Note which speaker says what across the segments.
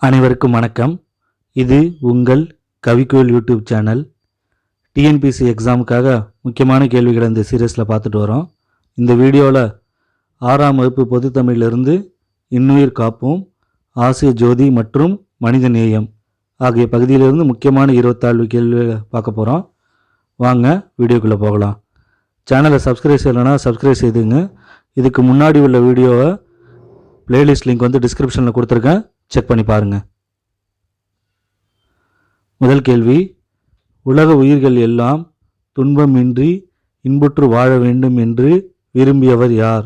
Speaker 1: அனைவருக்கும் வணக்கம். இது உங்கள் கவிக்குயில் யூடியூப் சேனல். டிஎன்பிசி எக்ஸாமுக்காக முக்கியமான கேள்விகளை இந்த சீரீஸில் பார்த்துட்டு வரோம். இந்த வீடியோவில் 6ஆம் வகுப்பு பொதுத்தமிழிலிருந்து இன்னுயிர் காப்போம், ஆசிய ஜோதி மற்றும் மனித நேயம் ஆகிய பகுதியிலிருந்து முக்கியமான 24 கேள்விகளை பார்க்க போகிறோம். வாங்க வீடியோக்குள்ளே போகலாம். சேனலை சப்ஸ்கிரைப் செய்யலைன்னா சப்ஸ்கிரைப் செய்துங்க. இதுக்கு முன்னாடி உள்ள வீடியோவை பிளேலிஸ்ட் லிங்க் டிஸ்கிரிப்ஷனில் கொடுத்துருக்கேன், செக் பண்ணி பாருங்கள். முதல் கேள்வி, உலக உயிர்கள் எல்லாம் துன்பமின்றி இன்புற்று வாழ வேண்டும் என்று விரும்பியவர் யார்?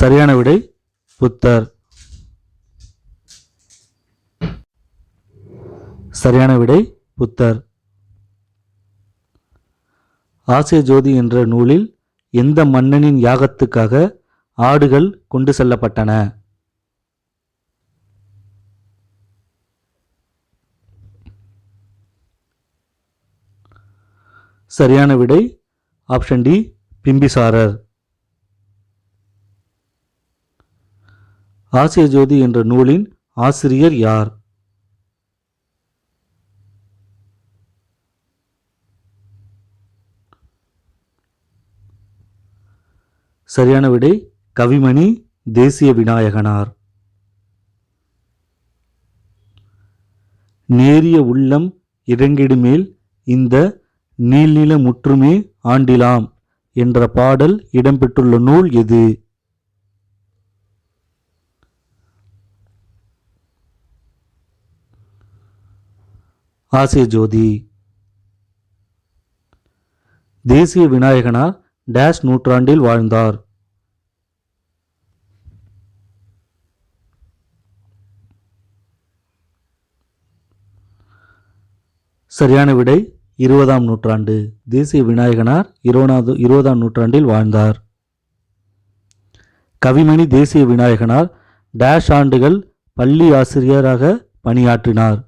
Speaker 1: சரியான விடை புத்தர். சரியான விடை புத்தர். ஆசிய ஜோதி என்ற நூலில் எந்த மன்னனின் யாகத்துக்காக ஆடுகள் கொண்டு செல்லப்பட்டன? சரியான விடை ஆப்ஷன் டி, பிம்பிசாரர். ஆசிய ஜோதி என்ற நூலின் ஆசிரியர் யார்? சரியான விடை கவிமணி தேசிய விநாயகனார். நேரிய உள்ளம் இறங்கிடுமேல் இந்த நீள்நில முற்றுமே ஆண்டிலாம் என்ற பாடல் இடம்பெற்றுள்ள நூல் எது? ஆசிய ஜோதி. தேசிய விநாயகனார் டேஷ் நூற்றாண்டில் வாழ்ந்தார்? சரியான விடை 20ஆம் நூற்றாண்டு. தேசிய விநாயகனார் 20ஆம் நூற்றாண்டில் வாழ்ந்தார். கவிமணி தேசிய விநாயகனார் டேஷ் ஆண்டுகள் பள்ளி ஆசிரியராக பணியாற்றினார்?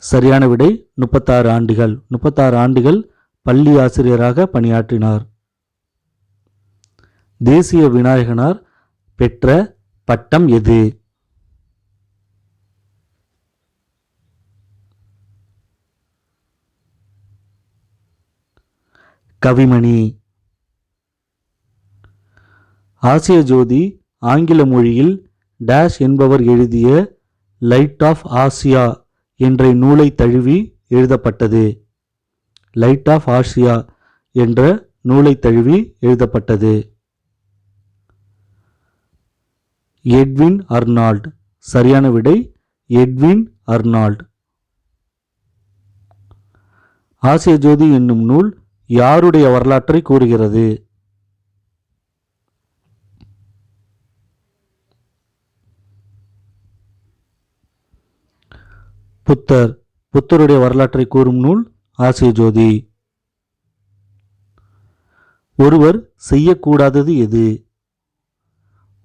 Speaker 1: சரியான விடை 36 ஆண்டுகள். 36 ஆண்டுகள் பள்ளி ஆசிரியராக பணியாற்றினார். தேசிய விநாயகனார் பெற்ற பட்டம் எது? கவிமணி. ஆசிய ஜோதி ஆங்கில மொழியில் டேஷ் என்பவர் எழுதிய லைட் ஆஃப் ஆசியா என்ற நூலை தழுவி எழுதப்பட்டது? லைட் ஆஃப் ஆசியா என்ற நூலை தழுவி எழுதப்பட்டது? Edwin Arnold. சரியான விடை எட்வின் அர்னால்ட். ஆசிய ஜோதி என்னும் நூல் யாருடைய வரலாற்றை கூறுகிறது? புத்தர். புத்தருடைய வரலாற்றை கூறும் நூல் ஆசிய ஜோதி. ஒருவர் செய்யக்கூடாதது எது?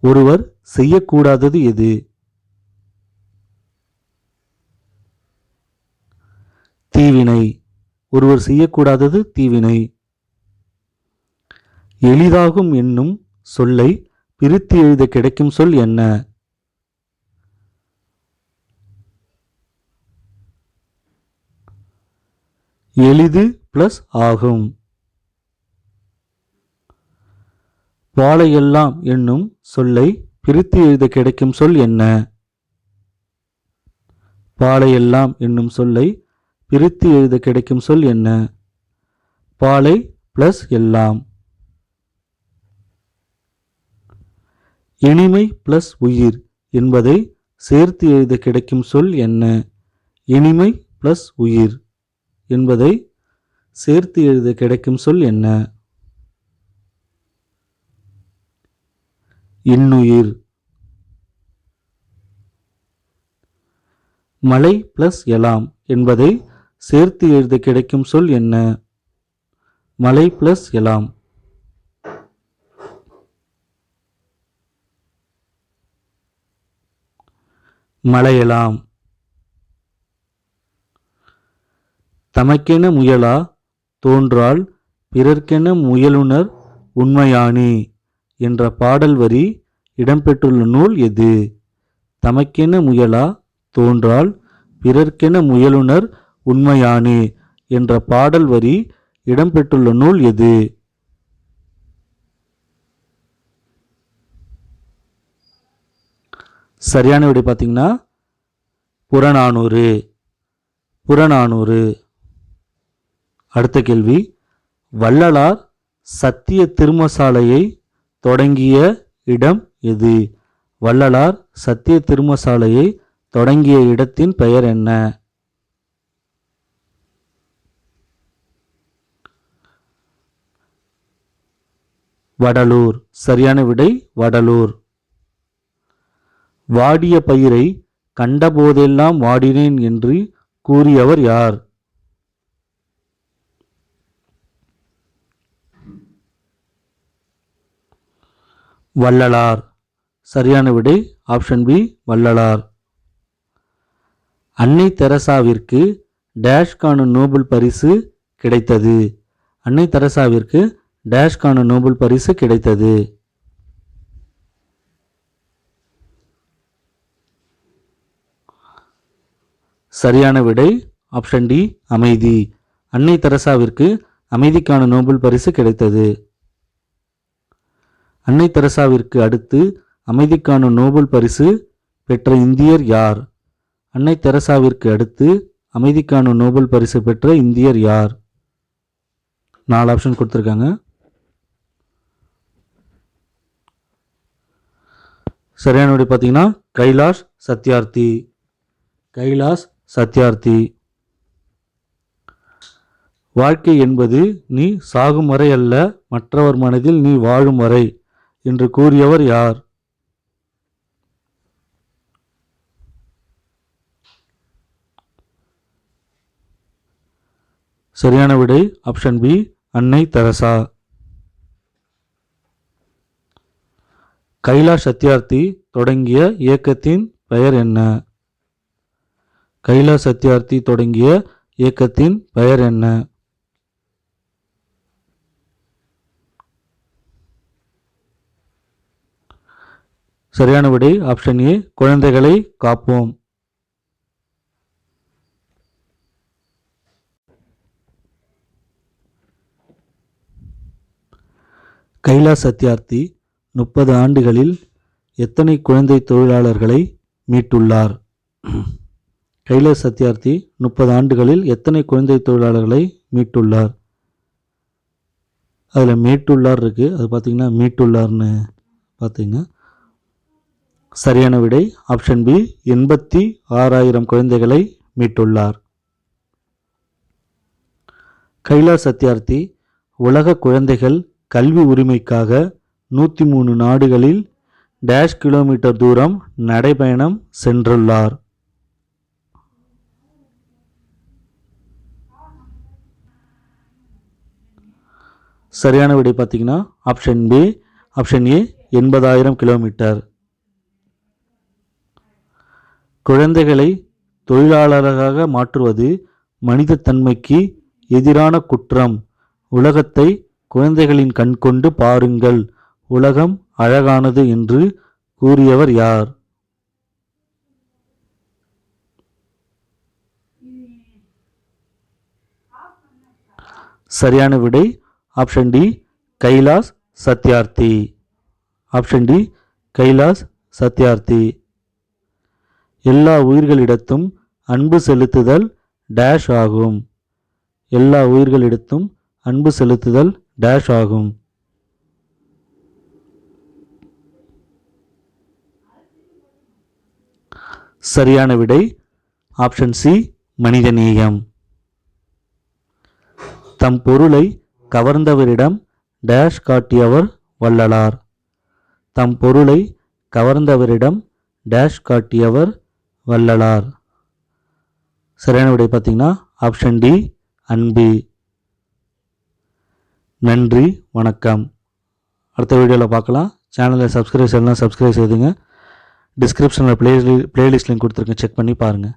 Speaker 1: ஒருவர் செய்யக்கூடாதது எது? தீவினை. ஒருவர் செய்யக்கூடாதது தீவினை. எளிதாகும் என்னும் சொல்லை பிரித்து எழுத கிடைக்கும் சொல் என்ன? எளிது பிளஸ் ஆகும். பாலையெல்லாம் என்னும் சொல்லை பிரித்து எழுத கிடைக்கும் சொல் என்ன? பாலையெல்லாம் என்னும் சொல்லை பிரித்து எழுத கிடைக்கும் சொல் என்ன? பாலை பிளஸ் எல்லாம். இனிமை பிளஸ் உயிர் என்பதை சேர்த்து எழுத கிடைக்கும் சொல் என்ன? இனிமை பிளஸ் உயிர் என்பதை சேர்த்து எழுத கிடைக்கும் சொல் என்ன? இன்னுயிர். மலை பிளஸ் எலாம் என்பதை சேர்த்து எழுத கிடைக்கும் சொல் என்ன? மலை பிளஸ் எலாம். மலையலாம். தமக்கென முயலா தோன்றால் பிறர்க்கென முயலுனர் உண்மையானே என்ற பாடல் வரி இடம்பெற்றுள்ள நூல் எது? தமக்கென முயலா தோன்றால் பிறர்க்கென முயலுனர் உண்மையானே என்ற பாடல் வரி இடம்பெற்றுள்ள நூல் எது? சரியான விடை பார்த்தீங்கன்னா புறநானூறு. புறநானூறு. அடுத்த கேள்வி, வள்ளலார் சத்திய திருமசாலையை தொடங்கிய இடம் எது? வள்ளலார் சத்திய திருமசாலையை தொடங்கிய இடத்தின் பெயர் என்ன? வடலூர். சரியான விடை வடலூர். வாடிய பயிரை கண்டபோதெல்லாம் வாடினேன் என்று கூறியவர் யார்? வள்ளலார். சரியான விடை ஆப்ஷன் பி வள்ளலார். அன்னை தெரசாவிற்கு டேஷ்கான நோபல் பரிசு கிடைத்தது. அன்னை தெரசாவிற்கு டேஷ்கான நோபல் பரிசு கிடைத்தது. சரியான விடை ஆப்ஷன் டி அமைதி. அன்னை தெரசாவிற்கு அமைதிக்கான நோபல் பரிசு கிடைத்தது. அன்னை தெரசாவிற்கு அடுத்து அமைதிக்கான நோபல் பரிசு பெற்ற இந்தியர் யார்? அன்னை தெரசாவிற்கு அடுத்து அமைதிக்கான நோபல் பரிசு பெற்ற இந்தியர் யார்? 4 ஆப்ஷன் கொடுத்துருக்காங்க. சரியான விடை பார்த்தீங்கன்னா கைலாஷ் சத்யார்த்தி. கைலாஷ் சத்யார்த்தி. வாழ்க்கை என்பது நீ சாகும் வரை அல்ல, மற்றவர் மனதில் நீ வாழும் வரை என்று கூறியவர் யார்? சரியான விடை ஆப்ஷன் பி அன்னை தெரசா. கைலாஷ் சத்யார்த்தி தொடங்கிய இயக்கத்தின் பெயர் என்ன? கைலாஷ் சத்யார்த்தி தொடங்கிய இயக்கத்தின் பெயர் என்ன? சரியான விடை ஆப்ஷன் ஏ குழந்தைகளை காப்போம். கைலாஷ் சத்யார்த்தி 30 ஆண்டுகளில் எத்தனை குழந்தை தொழிலாளர்களை மீட்டுள்ளார்? கைலாஷ் சத்யார்த்தி 30 ஆண்டுகளில் எத்தனை குழந்தை தொழிலாளர்களை மீட்டுள்ளார்? அதில் மீட்டுள்ளார் இருக்குது, அது பார்த்தீங்கன்னா மீட்டுள்ளார்னு பார்த்தீங்க. சரியான விடை ஆப்ஷன் பி 86,000 குழந்தைகளை மீட்டுள்ளார். கைலாஷ் சத்யார்த்தி உலக குழந்தைகள் கல்வி உரிமைக்காக 103 நாடுகளில் டேஷ் கிலோமீட்டர் தூரம் நடைபயணம் சென்றுள்ளார். சரியான விடை பார்த்தீங்கன்னா ஆப்ஷன் ஏ 80,000 கிலோமீட்டர். குழந்தைகளை தொழிலாளராக மாற்றுவது மனித தன்மைக்கு எதிரான குற்றம். உலகத்தை குழந்தைகளின் கண் கொண்டு பாருங்கள், உலகம் அழகானது என்று கூறியவர் யார்? சரியான விடை option D Kailash Satyarthi. Option D Kailash Satyarthi. எல்லா உயிர்களிடத்தும் அன்பு செலுத்துதல் டேஷ் ஆகும். எல்லா உயிர்களிடத்தும் அன்பு செலுத்துதல் டேஷ் ஆகும். சரியான விடை ஆப்ஷன் சி மனிதநேயம். தம் பொருளை கவர்ந்தவரிடம் டேஷ் காட்டியவர் வள்ளலார். தம் பொருளை கவர்ந்தவரிடம் டேஷ் காட்டியவர் வள்ளலார். சரியான விடை பார்த்தீங்கன்னா ஆப்ஷன் டி அன்பு. நன்றி, வணக்கம். அடுத்த வீடியோவில் பார்க்கலாம். சேனலை சப்ஸ்கிரைப் செய்யலாம், சப்ஸ்கிரைப் செய்துங்க. டிஸ்கிரிப்ஷனில் பிளேலிஸ்ட் லிங்க் கொடுத்துருக்கேன், செக் பண்ணி பாருங்கள்.